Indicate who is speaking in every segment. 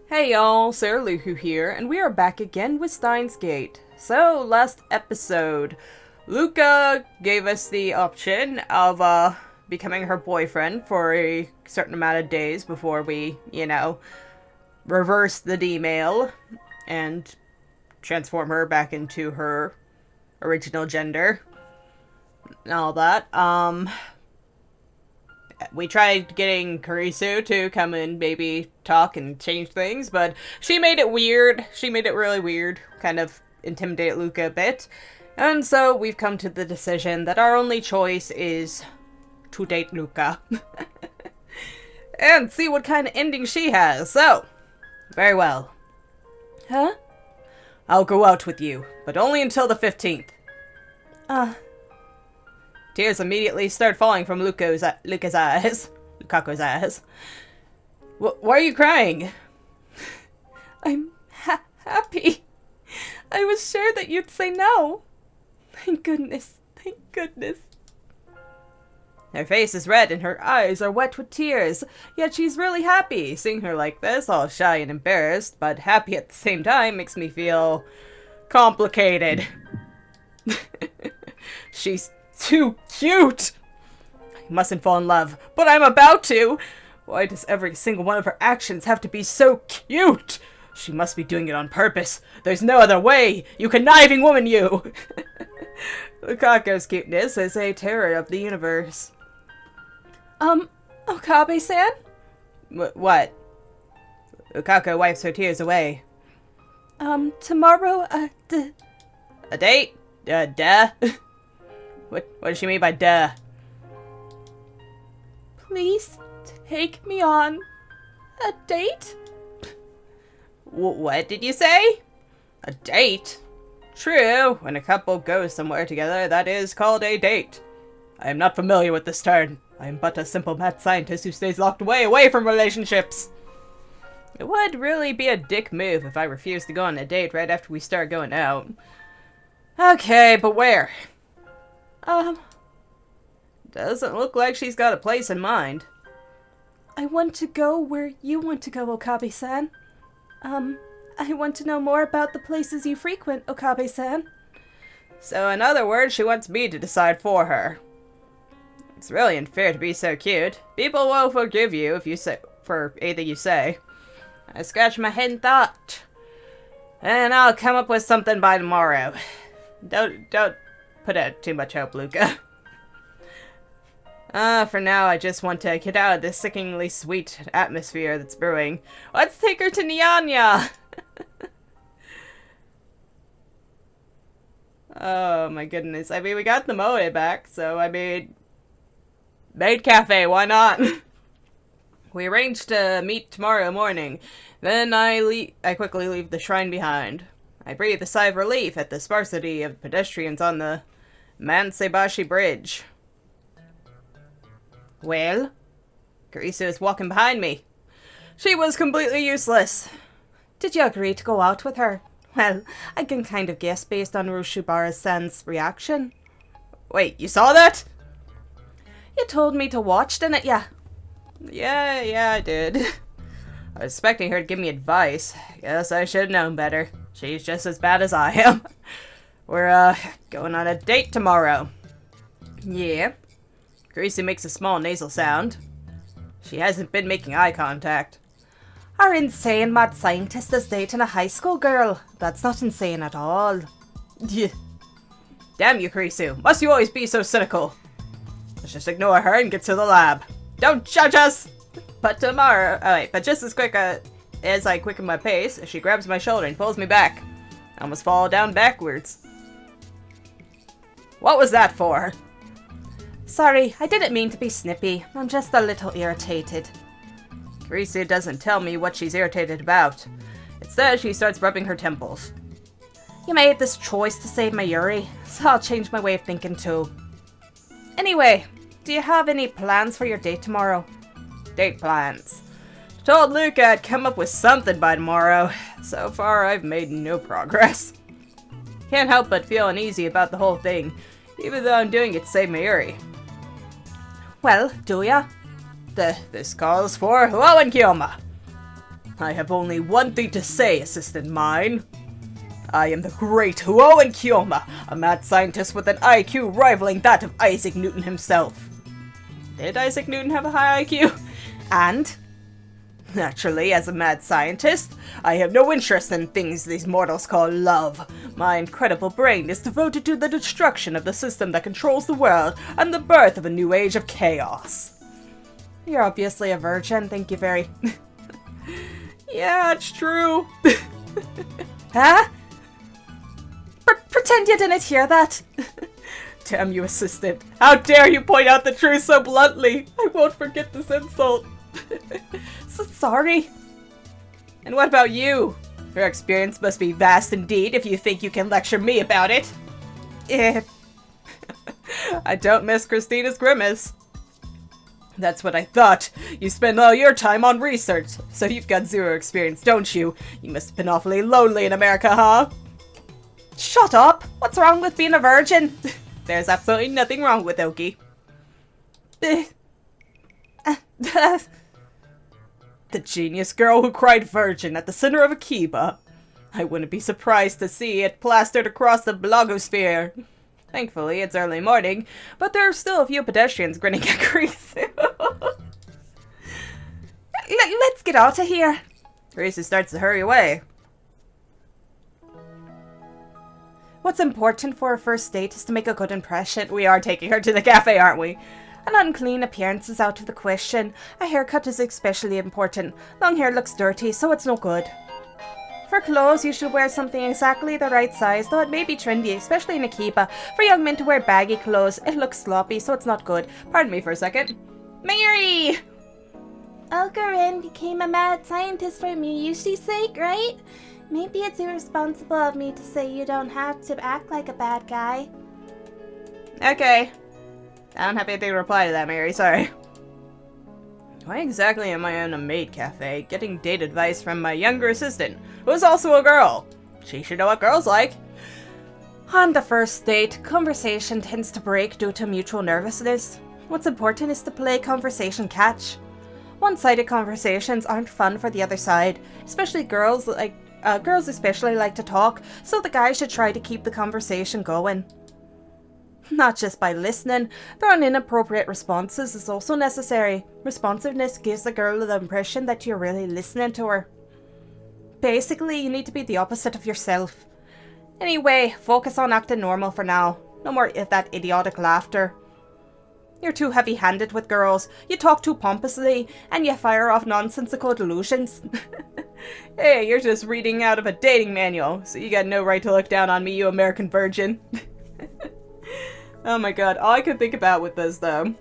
Speaker 1: Hey y'all, Sarah Luhu here, and we are back again with Steins. So, last episode, Luca gave us the option of, becoming her boyfriend for a certain amount of days before we, reverse the D-mail and transform her back into her original gender and all that. We tried getting Karisu to come and maybe talk and change things, but she made it weird. She made it really weird. Kind of intimidate Luca a bit. And so we've come to the decision that our only choice is to date Luca. And see what kind of ending she has. So, very well. Huh? I'll go out with you, but only until the 15th. Tears immediately start falling from Luca's eyes. Lukaku's eyes. Why are you crying? I'm happy. I was sure that you'd say no. Thank goodness. Thank goodness. Her face is red and her eyes are wet with tears, yet she's really happy. Seeing her like this, all shy and embarrassed, but happy at the same time, makes me feel complicated. She's too cute! I mustn't fall in love, but I'm about to! Why does every single one of her actions have to be so cute? She must be doing it on purpose. There's no other way! You conniving woman, you! Lukaku's cuteness is a terror of the universe. Okabe-san? What? Lukaku wipes her tears away. Tomorrow, a date? Duh? What does she mean by duh? Please take me on a date? What did you say? A date? True, when a couple goes somewhere together, that is called a date. I am not familiar with this term. I am but a simple mad scientist who stays locked away from relationships. It would really be a dick move if I refused to go on a date right after we start going out. Okay, but where? Doesn't look like she's got a place in mind. I want to go where you want to go, Okabe-san. I want to know more about the places you frequent, Okabe-san. So in other words, she wants me to decide for her. It's really unfair to be so cute. People will forgive you if you say for anything you say. I scratch my head and thought. And I'll come up with something by tomorrow. Don't put out too much hope, Luca. For now, I just want to get out of this sickeningly sweet atmosphere that's brewing. Let's take her to Nyanya! Oh my goodness. I mean, we got the moe back, so I mean... Maid Cafe, why not? We arranged to meet tomorrow morning. Then I quickly leave the shrine behind. I breathe a sigh of relief at the sparsity of pedestrians on the Mansebashi Bridge. Well? Karisu is walking behind me. She was completely useless. Did you agree to go out with her? Well, I can kind of guess based on Rushibara-san's reaction. Wait, you saw that? You told me to watch, didn't ya? Yeah, I did. I was expecting her to give me advice. Guess I should have known better. She's just as bad as I am. We're, going on a date tomorrow. Yeah. Karisu makes a small nasal sound. She hasn't been making eye contact. Our insane mad scientist is dating a high school girl. That's not insane at all. Yeah. Damn you, Karisu. Must you always be so cynical? Let's just ignore her and get to the lab. Don't judge us! But tomorrow... Oh wait, but just as quick as I quicken my pace, she grabs my shoulder and pulls me back. I almost fall down backwards. What was that for? Sorry, I didn't mean to be snippy. I'm just a little irritated. Karisu doesn't tell me what she's irritated about. Instead, she starts rubbing her temples. You made this choice to save Mayuri, so I'll change my way of thinking too. Anyway, do you have any plans for your date tomorrow? Date plans. Told Luca I'd come up with something by tomorrow. So far, I've made no progress. Can't help but feel uneasy about the whole thing, even though I'm doing it to save Mayuri. Well, do ya? This calls for Huo and Kyoma. I have only one thing to say, assistant mine. I am the great Huoen Kyoma, a mad scientist with an IQ rivaling that of Isaac Newton himself. Did Isaac Newton have a high IQ? And, naturally, as a mad scientist, I have no interest in things these mortals call love. My incredible brain is devoted to the destruction of the system that controls the world and the birth of a new age of chaos. You're obviously a virgin, thank you very... Yeah, it's true. Huh? Pretend you didn't hear that. Damn you, assistant. How dare you point out the truth so bluntly? I won't forget this insult. So sorry. And what about you? Your experience must be vast indeed if you think you can lecture me about it. I don't miss Christina's grimace. That's what I thought. You spend all your time on research, so you've got zero experience, don't you? You must have been awfully lonely in America, huh? Shut up! What's wrong with being a virgin? There's absolutely nothing wrong with Oki. The genius girl who cried virgin at the center of Akiba. I wouldn't be surprised to see it plastered across the blogosphere. Thankfully, it's early morning, but there are still a few pedestrians grinning at Kurisu. Let's get out of here. Kurisu starts to hurry away. What's important for a first date is to make a good impression. We are taking her to the cafe, aren't we? An unclean appearance is out of the question. A haircut is especially important. Long hair looks dirty, so it's no good. For clothes, you should wear something exactly the right size, though it may be trendy, especially in Akiba. For young men to wear baggy clothes, it looks sloppy, so it's not good. Pardon me for a second. Mary! Algarin became a mad scientist for Miyushi's sake, right? Maybe it's irresponsible of me to say you don't have to act like a bad guy. Okay. I don't have anything to reply to that, Mary, sorry. Why exactly am I in a maid cafe, getting date advice from my younger assistant, who is also a girl? She should know what girls like. On the first date, conversation tends to break due to mutual nervousness. What's important is to play conversation catch. One-sided conversations aren't fun for the other side, especially girls especially like to talk, so the guy should try to keep the conversation going. Not just by listening, throwing inappropriate responses is also necessary. Responsiveness gives the girl the impression that you're really listening to her. Basically, you need to be the opposite of yourself. Anyway, focus on acting normal for now. No more of that idiotic laughter. You're too heavy-handed with girls, you talk too pompously, and you fire off nonsensical delusions. Hey, you're just reading out of a dating manual, so you got no right to look down on me, you American virgin. Oh my god, all I could think about with this, though,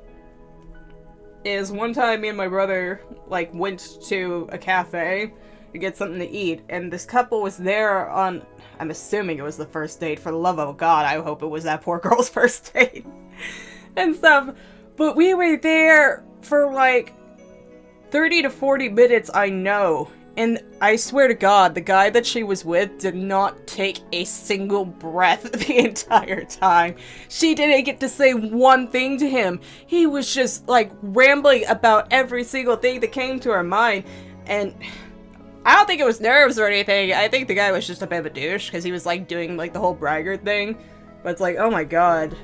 Speaker 1: is one time me and my brother, went to a cafe to get something to eat, and this couple was there on, I'm assuming it was the first date, for the love of God, I hope it was that poor girl's first date, and stuff, but we were there for 30 to 40 minutes, I know. And I swear to God, the guy that she was with did not take a single breath the entire time. She didn't get to say one thing to him. He was just, rambling about every single thing that came to her mind. And I don't think it was nerves or anything. I think the guy was just a bit of a douche, because he was, doing, the whole braggart thing. But it's oh my God.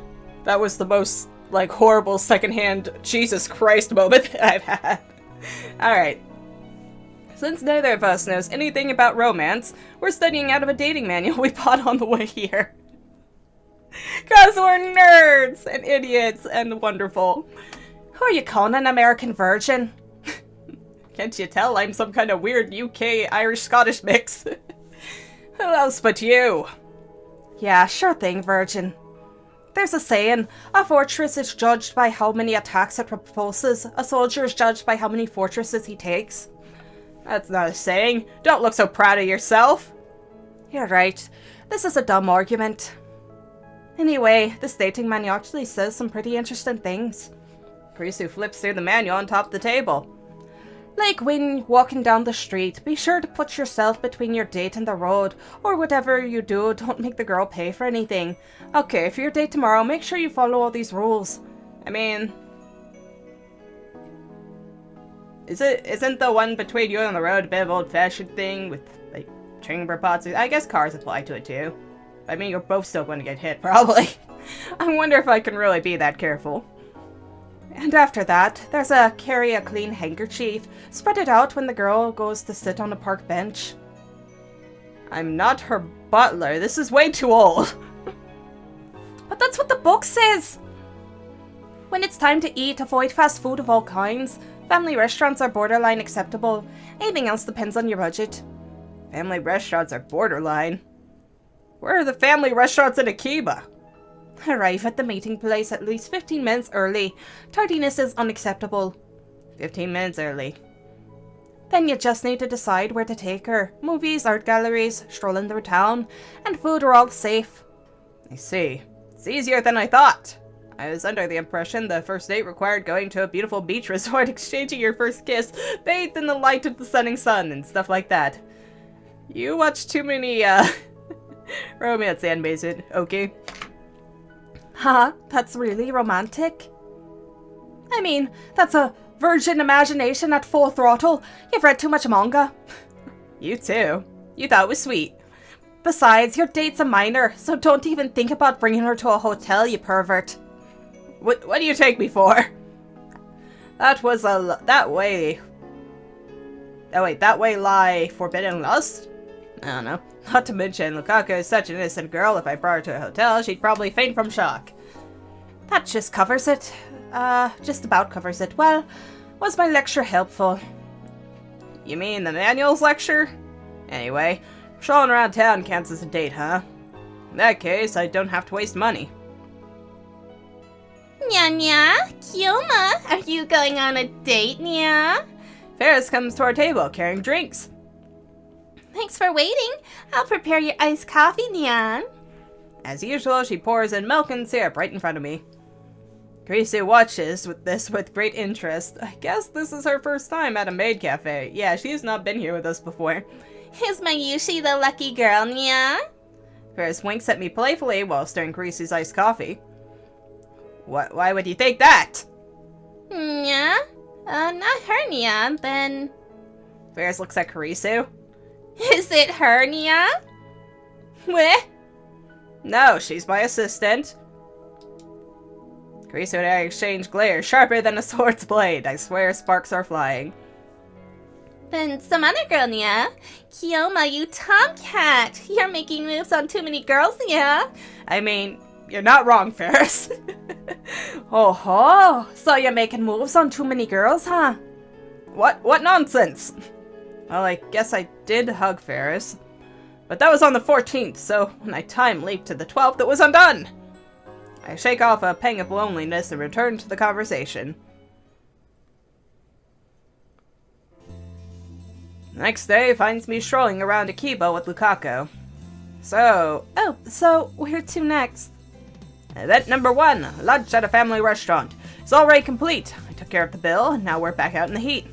Speaker 1: That was the most, horrible secondhand Jesus Christ moment that I've had. Alright. Since neither of us knows anything about romance, we're studying out of a dating manual we bought on the way here. Cause we're nerds and idiots and wonderful. Who are you calling an American virgin? Can't you tell I'm some kind of weird UK Irish-Scottish mix? Who else but you? Yeah, sure thing, virgin. There's a saying, a fortress is judged by how many attacks it repulses, a soldier is judged by how many fortresses he takes. That's not a saying. Don't look so proud of yourself. You're right. This is a dumb argument. Anyway, this dating manual actually says some pretty interesting things. Kurisu flips through the manual on top of the table. Like when walking down the street, be sure to put yourself between your date and the road, or whatever you do, don't make the girl pay for anything. Okay, for your date tomorrow, make sure you follow all these rules. I mean... Isn't the one between you and the road a bit of old-fashioned thing with, like, chamber pots? I guess cars apply to it, too. I mean, you're both still going to get hit, probably. I wonder if I can really be that careful. And after that, there's a carry a clean handkerchief. Spread it out when the girl goes to sit on a park bench. I'm not her butler. This is way too old. But that's what the book says. When it's time to eat, avoid fast food of all kinds. Family restaurants are borderline acceptable. Anything else depends on your budget. Family restaurants are borderline? Where are the family restaurants in Akiba? Arrive at the meeting place at least 15 minutes early. Tardiness is unacceptable. 15 minutes early. Then you just need to decide where to take her. Movies, art galleries, strolling through town, and food are all safe. I see. It's easier than I thought. I was under the impression the first date required going to a beautiful beach resort, exchanging your first kiss, bathed in the light of the setting sun, and stuff like that. You watch too many, romance animes, okay? Huh? That's really romantic? I mean, that's a virgin imagination at full throttle. You've read too much manga. You too. You thought it was sweet. Besides, your date's a minor, so don't even think about bringing her to a hotel, you pervert. What do you take me for? That way lie forbidden lust? I don't know. Not to mention, Lukaku is such an innocent girl. If I brought her to a hotel, she'd probably faint from shock. That just covers it. Just about covers it. Well, was my lecture helpful? You mean the manuals lecture? Anyway, strolling around town counts as a date, huh? In that case, I don't have to waste money.
Speaker 2: Nya, Kyoma, are you going on a date, Nya?
Speaker 1: Ferris comes to our table carrying drinks.
Speaker 2: Thanks for waiting. I'll prepare your iced coffee, Nyan.
Speaker 1: As usual, she pours in milk and syrup right in front of me. Gracie watches with great interest. I guess this is her first time at a maid cafe. Yeah, she's not been here with us before.
Speaker 2: Is Mayushi the lucky girl, Nya?
Speaker 1: Ferris winks at me playfully while stirring Gracie's iced coffee. Why would you think that?
Speaker 2: Nya? Not her, Nya, then...
Speaker 1: Ferris looks at Karisu.
Speaker 2: Is it her, Nya? What?
Speaker 1: No, she's my assistant. Karisu and I exchange glares sharper than a sword's blade. I swear sparks are flying.
Speaker 2: Then some other girl, Nya. Kyoma, you tomcat. You're making moves on too many girls, Nya.
Speaker 1: I mean, you're not wrong, Ferris. Oh ho! So you're making moves on too many girls, huh? What nonsense! Well, I guess I did hug Ferris. But that was on the 14th, so when I time leaped to the 12th, it was undone! I shake off a pang of loneliness and return to the conversation. The next day finds me strolling around Akiba with Lukaku. So where to next? Event number 1, lunch at a family restaurant. It's already complete. I took care of the bill, and now we're back out in the heat.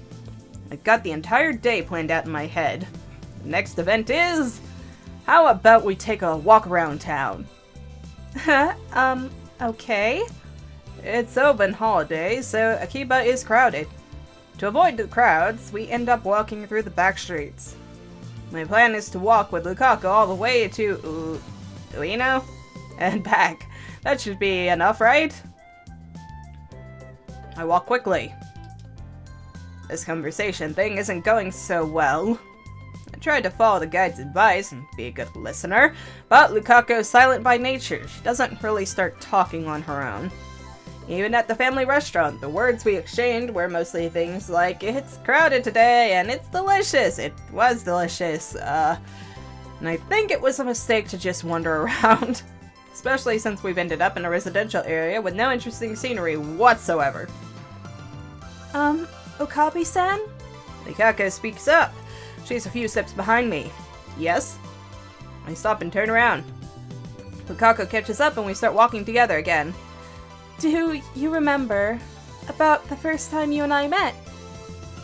Speaker 1: I've got the entire day planned out in my head. The next event is... How about we take a walk around town?
Speaker 2: Okay.
Speaker 1: It's open holiday, so Akiba is crowded. To avoid the crowds, we end up walking through the back streets. My plan is to walk with Lukaku all the way to Ueno and back. That should be enough, right? I walk quickly. This conversation thing isn't going so well. I tried to follow the guide's advice and be a good listener, but Lukaku is silent by nature. She doesn't really start talking on her own. Even at the family restaurant, the words we exchanged were mostly things like, "It's crowded today," and "It's delicious." It was delicious, and I think it was a mistake to just wander around. Especially since we've ended up in a residential area with no interesting scenery whatsoever.
Speaker 2: Okabe-san?
Speaker 1: Lukaku speaks up. She's a few steps behind me. Yes? I stop and turn around. Lukaku catches up and we start walking together again.
Speaker 2: Do you remember about the first time you and I met?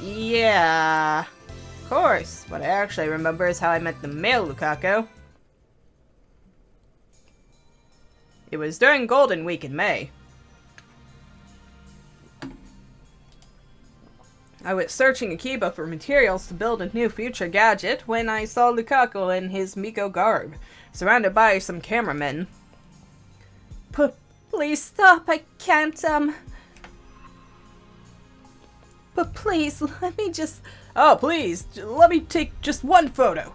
Speaker 1: Yeah, of course. What I actually remember is how I met the male Lukaku. It was during Golden Week in May. I was searching Akiba for materials to build a new future gadget when I saw Lukaku in his Miko garb, surrounded by some cameramen.
Speaker 2: Please stop, I can't, But please, let me just...
Speaker 1: Oh, please, let me take just one photo.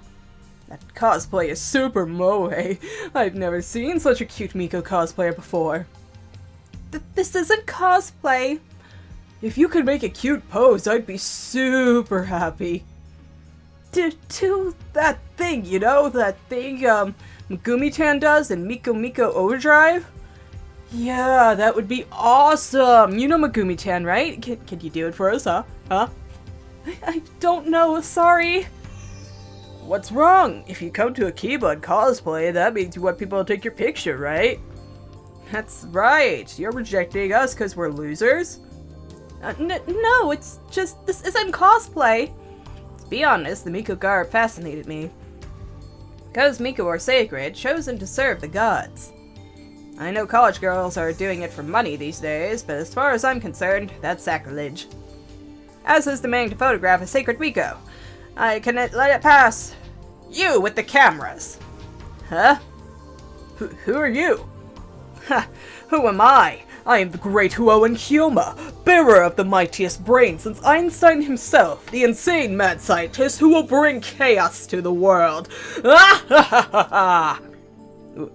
Speaker 1: That cosplay is super moe. I've never seen such a cute Miko cosplayer before.
Speaker 2: This isn't cosplay.
Speaker 1: If you could make a cute pose, I'd be super happy. Do that thing, you know? That thing, Megumi-tan does in Miko Miko Overdrive? Yeah, that would be awesome! You know Megumi-tan, right? Can you do it for us, huh?
Speaker 2: I don't know, sorry.
Speaker 1: What's wrong? If you come to Akiba and cosplay, that means you want people to take your picture, right? That's right. You're rejecting us because we're losers?
Speaker 2: No, it's just, this isn't cosplay.
Speaker 1: To be honest, the Miko garb fascinated me. Because Miko are sacred, chosen to serve the gods. I know college girls are doing it for money these days, but as far as I'm concerned, that's sacrilege. As is demanding to photograph a sacred Miko. I cannot let it pass. You with the cameras. Huh? Who are you? Ha! Who am I? I am the great Huowen Kyoma, bearer of the mightiest brain since Einstein himself, the insane mad scientist who will bring chaos to the world. Ah ha ha ha ha!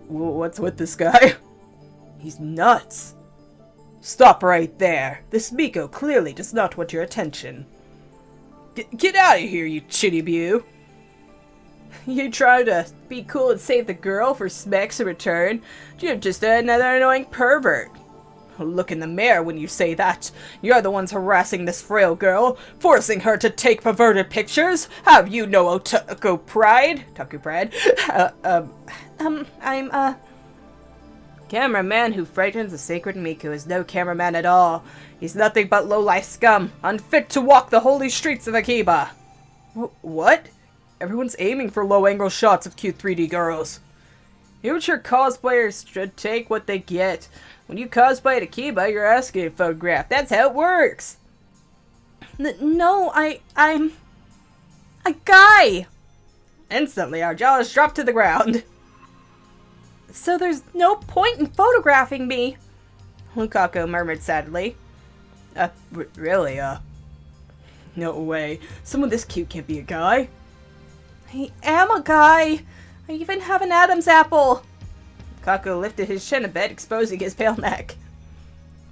Speaker 1: What's with this guy? He's nuts. Stop right there. This Miko clearly does not want your attention. Get out of here, you chitty-bew. You trying to be cool and save the girl for smacks in return? You're just another annoying pervert. Look in the mirror when you say that. You're the ones harassing this frail girl, forcing her to take perverted pictures. Have you no otaku pride? Otaku pride? Cameraman who frightens a sacred Miko is no cameraman at all. He's nothing but low-life scum, unfit to walk the holy streets of Akiba. What? Everyone's aiming for low-angle shots of cute 3D girls. Future cosplayers should take what they get. When you cosplay at Akiba, you're asking a photograph. That's how it works.
Speaker 2: No, I'm a guy.
Speaker 1: Instantly, our jaws dropped to the ground.
Speaker 2: So there's no point in photographing me,
Speaker 1: Lukaku murmured sadly. Really, no way. Someone this cute can't be a guy.
Speaker 2: I am a guy. I even have an Adam's apple.
Speaker 1: Lukaku lifted his chin a bit, exposing his pale neck.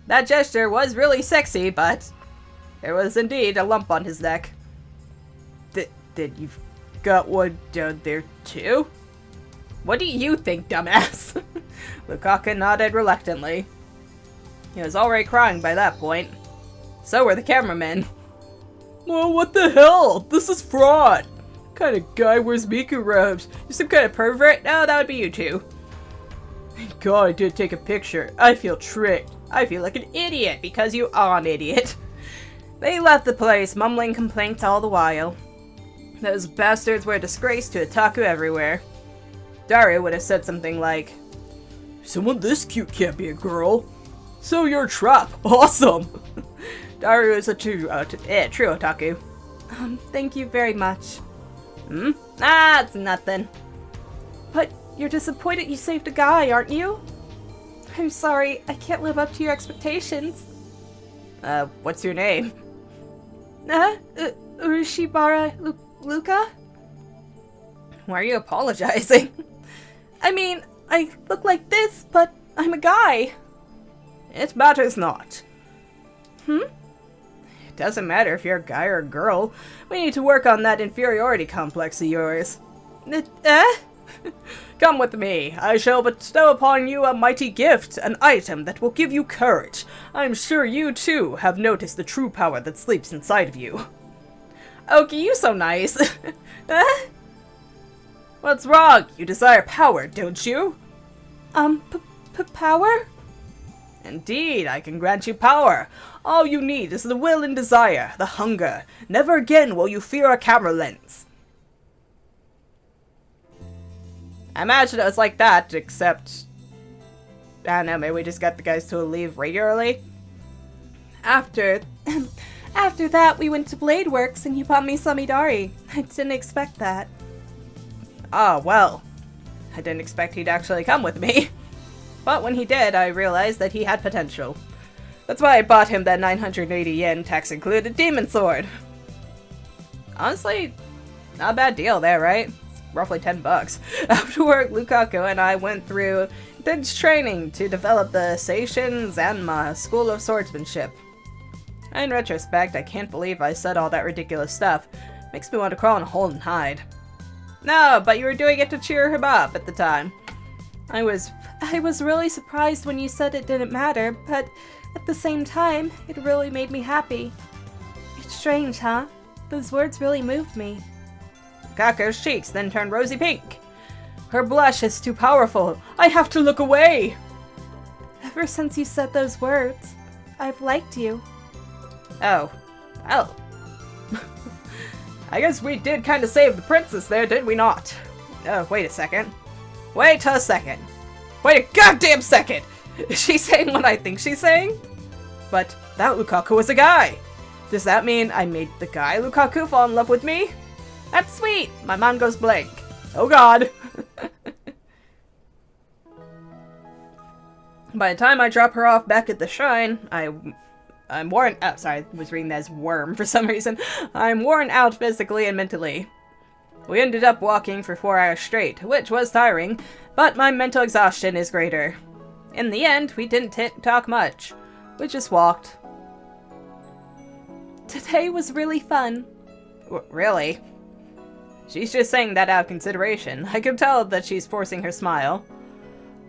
Speaker 1: That gesture was really sexy, but there was indeed a lump on his neck. Did you've got one down there too? What do you think, dumbass? Lukaku nodded reluctantly. He was already crying by that point. So were the cameramen. Well, what the hell? This is fraud! What kind of guy wears Miku robes? You some kind of pervert? No, that would be you two. Thank God I did take a picture. I feel tricked. I feel like an idiot because you are an idiot. They left the place, mumbling complaints all the while. Those bastards were a disgrace to otaku everywhere. Dario would have said something like, "Someone this cute can't be a girl. So you're a trap. Awesome." Dario is a true otaku.
Speaker 2: Thank you very much.
Speaker 1: It's nothing.
Speaker 2: But you're disappointed you saved a guy, aren't you? I'm sorry, I can't live up to your expectations.
Speaker 1: What's your name?
Speaker 2: Urushibara Luka?
Speaker 1: Why are you apologizing?
Speaker 2: I mean, I look like this, but I'm a guy.
Speaker 1: It matters not.
Speaker 2: It
Speaker 1: It doesn't matter if you're a guy or a girl. We need to work on that inferiority complex of yours. Come with me. I shall bestow upon you a mighty gift, an item that will give you courage. I'm sure you, too, have noticed the true power that sleeps inside of you. Okay, you so nice. What's wrong? You desire power, don't you?
Speaker 2: Power?
Speaker 1: Indeed, I can grant you power. All you need is the will and desire, the hunger. Never again will you fear a camera lens. I imagine it was like that, except... I don't know, maybe we just got the guys to leave regularly?
Speaker 2: After
Speaker 1: After that, we went to Blade Works and you bought me some Idari. I didn't expect that. Ah, well. I didn't expect he'd actually come with me. But when he did, I realized that he had potential. That's why I bought him that 980 yen tax-included demon sword. Honestly, not a bad deal there, right? It's roughly $10. After work, Lukaku and I went through intense training to develop the Seishin Zanma School of Swordsmanship. In retrospect, I can't believe I said all that ridiculous stuff. Makes me want to crawl in a hole and hide. No, but you were doing it to cheer him up at the time. I was really surprised when you said it didn't matter, but at the same time, it really made me happy. It's strange, huh? Those words really moved me. Kako's cheeks then turned rosy pink. Her blush is too powerful. I have to look away. Ever since you said those words, I've liked you. Oh. Well. I guess we did kind of save the princess there, did we not? Wait a second. Wait a second. Wait a goddamn second! Is she saying what I think she's saying? But that Lukaku was a guy. Does that mean I made the guy Lukaku fall in love with me? That's sweet! My mind goes blank. Oh god. By the time I drop her off back at the shrine, I'm worn out. Sorry, I was reading that as worm for some reason. I'm worn out physically and mentally. We ended up walking for 4 hours straight, which was tiring, but my mental exhaustion is greater. In the end, we didn't talk much. We just walked. Today was really fun. Really? She's just saying that out of consideration. I could tell that she's forcing her smile.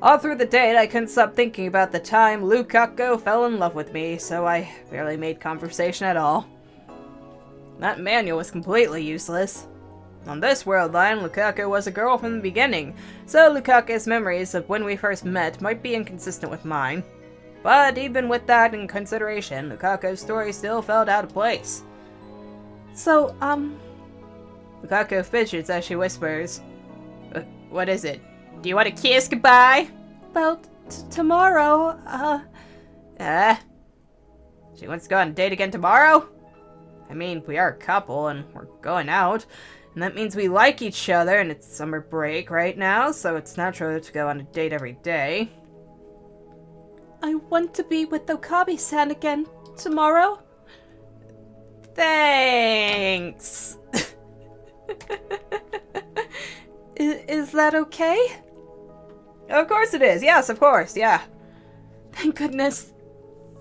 Speaker 1: All through the date, I couldn't stop thinking about the time Lukaku fell in love with me, so I barely made conversation at all. That manual was completely useless. On this world line, Lukaku was a girl from the beginning, so Lukaku's memories of when we first met might be inconsistent with mine. But even with that in consideration, Lukaku's story still felt out of place. So, Lukaku fidgets as she whispers. What is it? Do you want to kiss goodbye? Well, tomorrow, She wants to go on a date again tomorrow? I mean, we are a couple, and we're going out. And that means we like each other, and it's summer break right now, so it's natural to go on a date every day. I want to be with Okabe-san again tomorrow. Thanks. Is that okay? Of course it is. Yes, of course. Yeah. Thank goodness.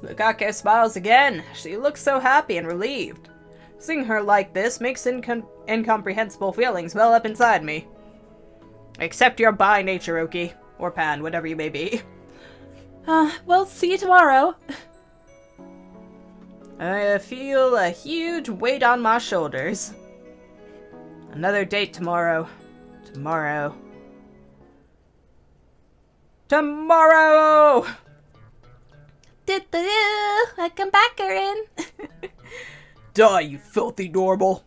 Speaker 1: Lukaku smiles again. She looks so happy and relieved. Seeing her like this makes incomprehensible feelings well up inside me. Accept your bi nature, Oki. Or pan, whatever you may be. We'll see you tomorrow. I feel a huge weight on my shoulders. Another date tomorrow. Tomorrow.
Speaker 2: Welcome back, Erin.
Speaker 3: Die, you filthy normal.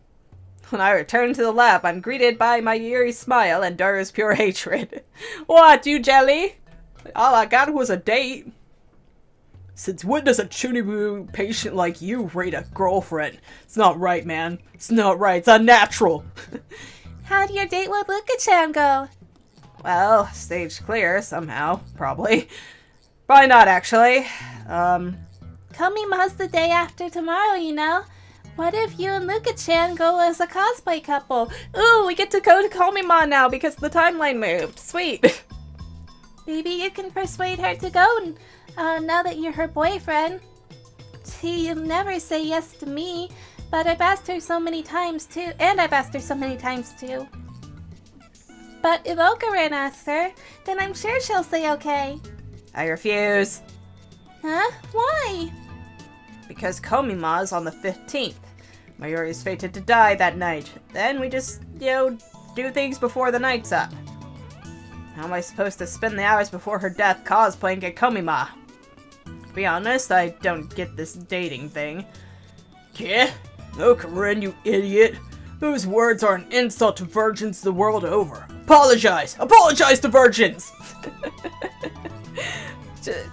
Speaker 1: When I return to the lab, I'm greeted by my eerie smile and Dara's pure hatred. What, you jelly? All I got was a date.
Speaker 3: Since when does a Chunibu patient like you rate a girlfriend? It's not right, man. It's not right. It's unnatural.
Speaker 2: How'd your date with Luka-chan go?
Speaker 1: Well, stage clear, somehow. Probably. Probably not, actually.
Speaker 2: Komima's the day after tomorrow, you know? What if you and Luka-chan go as a cosplay couple?
Speaker 1: Ooh, we get to go to Komima now because the timeline moved. Sweet.
Speaker 2: Maybe you can persuade her to go now that you're her boyfriend. She'll never say yes to me, but I've asked her so many times too. But if Okaran asks her, then I'm sure she'll say okay.
Speaker 1: I refuse.
Speaker 2: Huh? Why?
Speaker 1: Because Komima's on the 15th. Mayuri is fated to die that night. Then we just, do things before the night's up. How am I supposed to spend the hours before her death cosplaying at Komima? To be honest, I don't get this dating thing.
Speaker 3: Yeah? No, Corinne, you idiot. Those words are an insult to virgins the world over. Apologize! Apologize to virgins!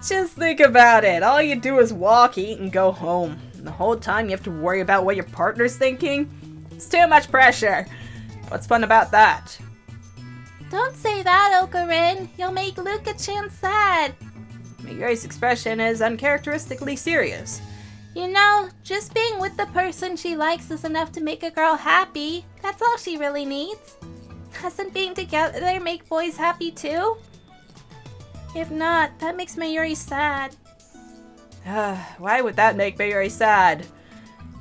Speaker 1: Just think about it. All you do is walk, eat, and go home. And the whole time you have to worry about what your partner's thinking? It's too much pressure. What's fun about that?
Speaker 2: Don't say that, Okarin. You'll make Luka-chan sad.
Speaker 1: Mayuri's expression is uncharacteristically serious.
Speaker 2: You know, just being with the person she likes is enough to make a girl happy. That's all she really needs. Doesn't being together make boys happy too? If not, that makes Mayuri sad.
Speaker 1: Why would that make Mayuri sad?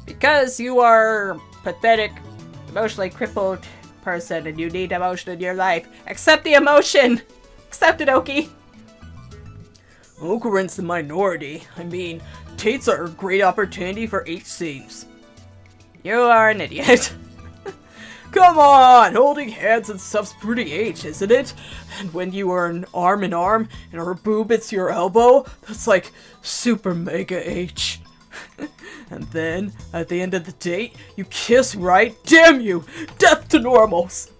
Speaker 1: Because you are pathetic, emotionally crippled person and you need emotion in your life. Accept the emotion! Accept it, Oki!
Speaker 3: Okarin's the minority. I mean, dates are a great opportunity for H scenes.
Speaker 1: You are an idiot.
Speaker 3: Come on! Holding hands and stuff's pretty H, isn't it? And when you are an arm in arm and her boob hits your elbow, that's like super mega H. And then, at the end of the date, you kiss, right? Damn you! Death to normals!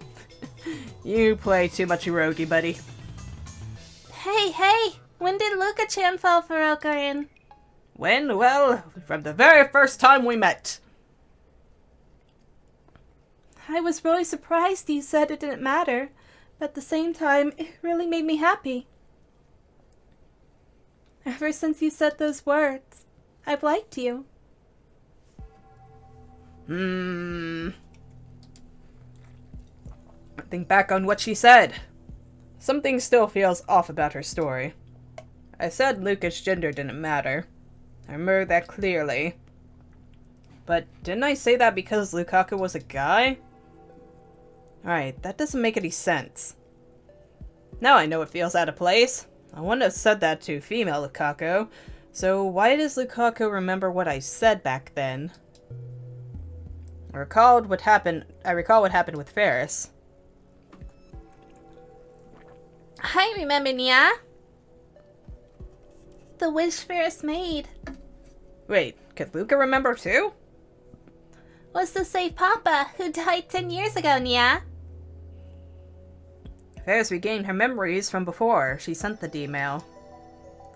Speaker 1: You play too much erogi, buddy.
Speaker 2: Hey! When did Luka-chan fall for Okarin?
Speaker 1: When? Well, from the very first time we met.
Speaker 2: I was really surprised you said it didn't matter, but at the same time, it really made me happy. Ever since you said those words, I've liked you.
Speaker 1: Think back on what she said. Something still feels off about her story. I said Luca's gender didn't matter. I remember that clearly. But didn't I say that because Lukaku was a guy? Alright, that doesn't make any sense. Now I know it feels out of place. I wouldn't have said that to female Lukaku. So why does Lukaku remember what I said back then? I recall what happened with Ferris.
Speaker 2: I remember, Nya. The wish Ferris made
Speaker 1: Wait, could Luca remember too?
Speaker 2: was to save Papa, who died 10 years ago, Nya.
Speaker 1: Ferris regained her memories from before she sent the email.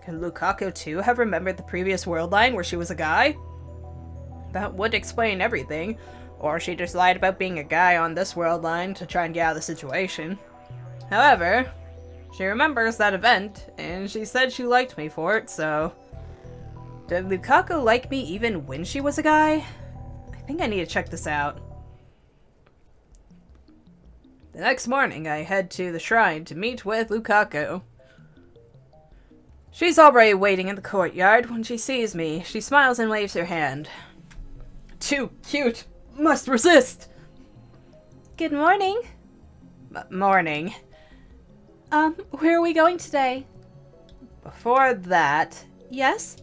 Speaker 1: Could Lukaku too have remembered the previous world line where she was a guy? That would explain everything. Or she just lied about being a guy on this world line to try and get out of the situation. However, she remembers that event, and she said she liked me for it, so... Did Lukaku like me even when she was a guy? I think I need to check this out. The next morning, I head to the shrine to meet with Lukaku. She's already waiting in the courtyard. When she sees me, she smiles and waves her hand. Too cute! Must resist!
Speaker 2: Good morning.
Speaker 1: Morning.
Speaker 2: Where are we going today?
Speaker 1: Before that,
Speaker 2: Yes?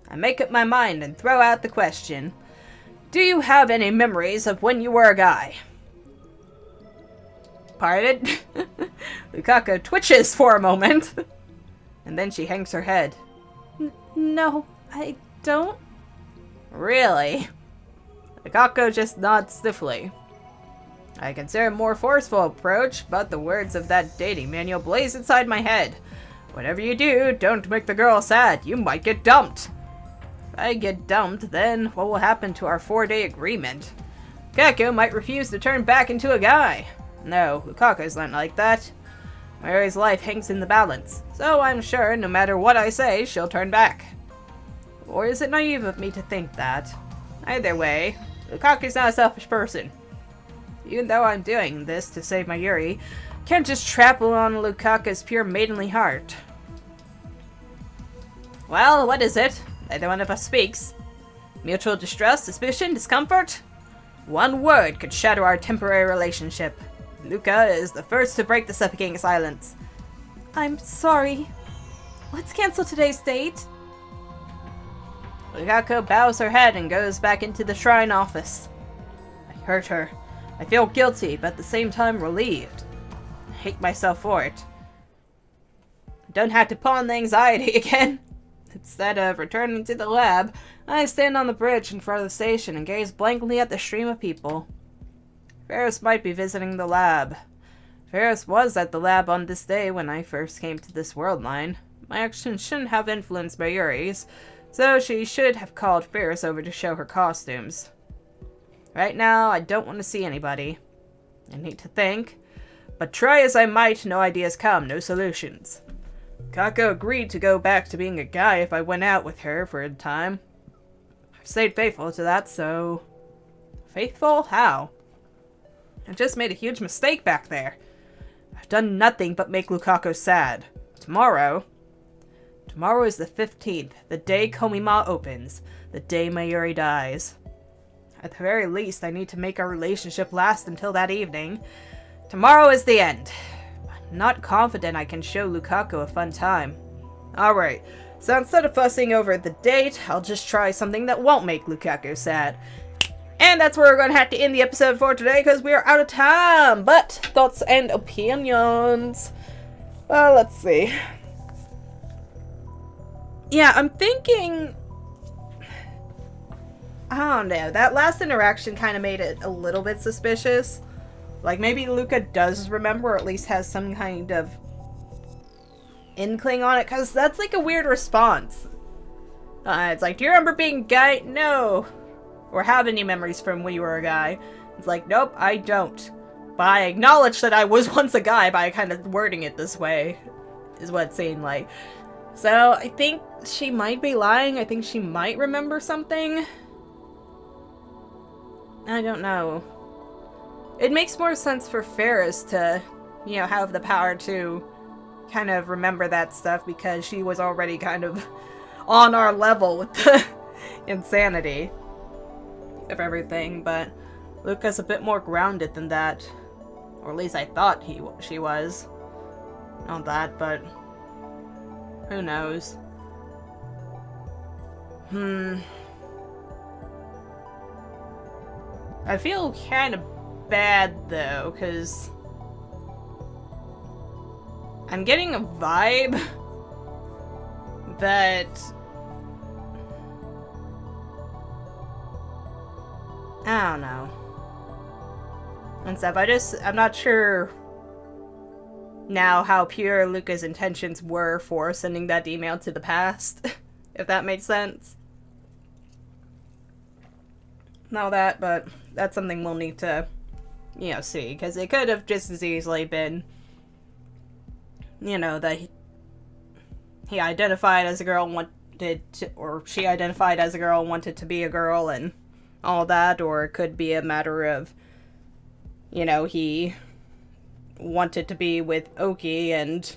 Speaker 1: I make up my mind and throw out the question. Do you have any memories of when you were a guy? Pardon? Lukaku twitches for a moment. And then she hangs her head.
Speaker 2: No, I don't.
Speaker 1: Really? Lukaku just nods stiffly. I consider a more forceful approach, but the words of that dating manual blaze inside my head. Whatever you do, don't make the girl sad. You might get dumped. If I get dumped, then what will happen to our 4-day agreement? Lukaku might refuse to turn back into a guy. No, Lukaku's not like that. Mary's life hangs in the balance, so I'm sure no matter what I say, she'll turn back. Or is it naive of me to think that? Either way, Lukaku's not a selfish person. Even though I'm doing this to save my Yuri, can't just trample on Lukaku's pure maidenly heart. Well, what is it? Neither one of us speaks. Mutual distrust, suspicion, discomfort? One word could shatter our temporary relationship. Luca is the first to break the suffocating silence.
Speaker 2: I'm sorry. Let's cancel today's date.
Speaker 1: Lukaku bows her head and goes back into the shrine office. I hurt her. I feel guilty, but at the same time relieved. I hate myself for it. I don't have to pawn the anxiety again. Instead of returning to the lab, I stand on the bridge in front of the station and gaze blankly at the stream of people. Ferris might be visiting the lab. Ferris was at the lab on this day when I first came to this world line. My actions shouldn't have influenced Mayuri's. So she should have called Ferris over to show her costumes. Right now, I don't want to see anybody. I need to think. But try as I might, no ideas come, no solutions. Kako agreed to go back to being a guy if I went out with her for a time. I've stayed faithful to that, so... Faithful? How? I just made a huge mistake back there. I've done nothing but make Lukaku sad. Tomorrow is the 15th, the day Komima opens, the day Mayuri dies. At the very least, I need to make our relationship last until that evening. Tomorrow is the end. I'm not confident I can show Lukaku a fun time. Alright, so instead of fussing over the date, I'll just try something that won't make Lukaku sad. And that's where we're going to have to end the episode for today, because we are out of time. But, thoughts and opinions. Well, let's see. Yeah, I'm thinking... I don't know. That last interaction kind of made it a little bit suspicious. Like, maybe Luca does remember, or at least has some kind of inkling on it, because that's like a weird response. It's like, do you remember being a guy? No. Or have any memories from when you were a guy? It's like, nope, I don't. But I acknowledge that I was once a guy by kind of wording it this way, is what it seemed like. So, I think she might be lying. I think she might remember something. I don't know. It makes more sense for Ferris to, you know, have the power to kind of remember that stuff because she was already kind of on our level with the insanity of everything, but Luca's a bit more grounded than that. Or at least I thought she was. Not that, but who knows? I feel kind of bad, though, because I'm getting a vibe that I don't know. And stuff. I'm not sure now how pure Luca's intentions were for sending that email to the past, if that makes sense. Not that, but that's something we'll need to, you know, see, because it could have just as easily been, you know, that he identified as a girl and wanted to, or she identified as a girl and wanted to be a girl and all that, or it could be a matter of, you know, he wanted to be with Oki and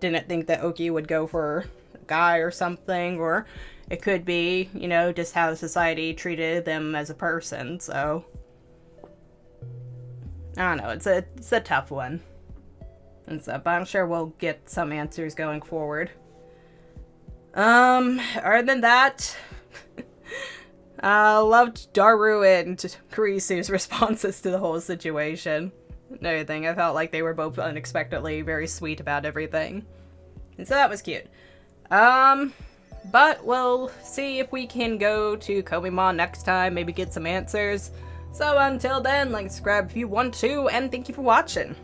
Speaker 1: didn't think that Oki would go for a guy or something, or it could be, you know, just how society treated them as a person, so I don't know, it's a tough one and stuff, but I'm sure we'll get some answers going forward. Other than that, loved Daru and Kurisu's responses to the whole situation and everything. I felt like they were both unexpectedly very sweet about everything. And so that was cute. But we'll see if we can go to Komima next time, maybe get some answers. So until then, like, subscribe if you want to, and thank you for watching.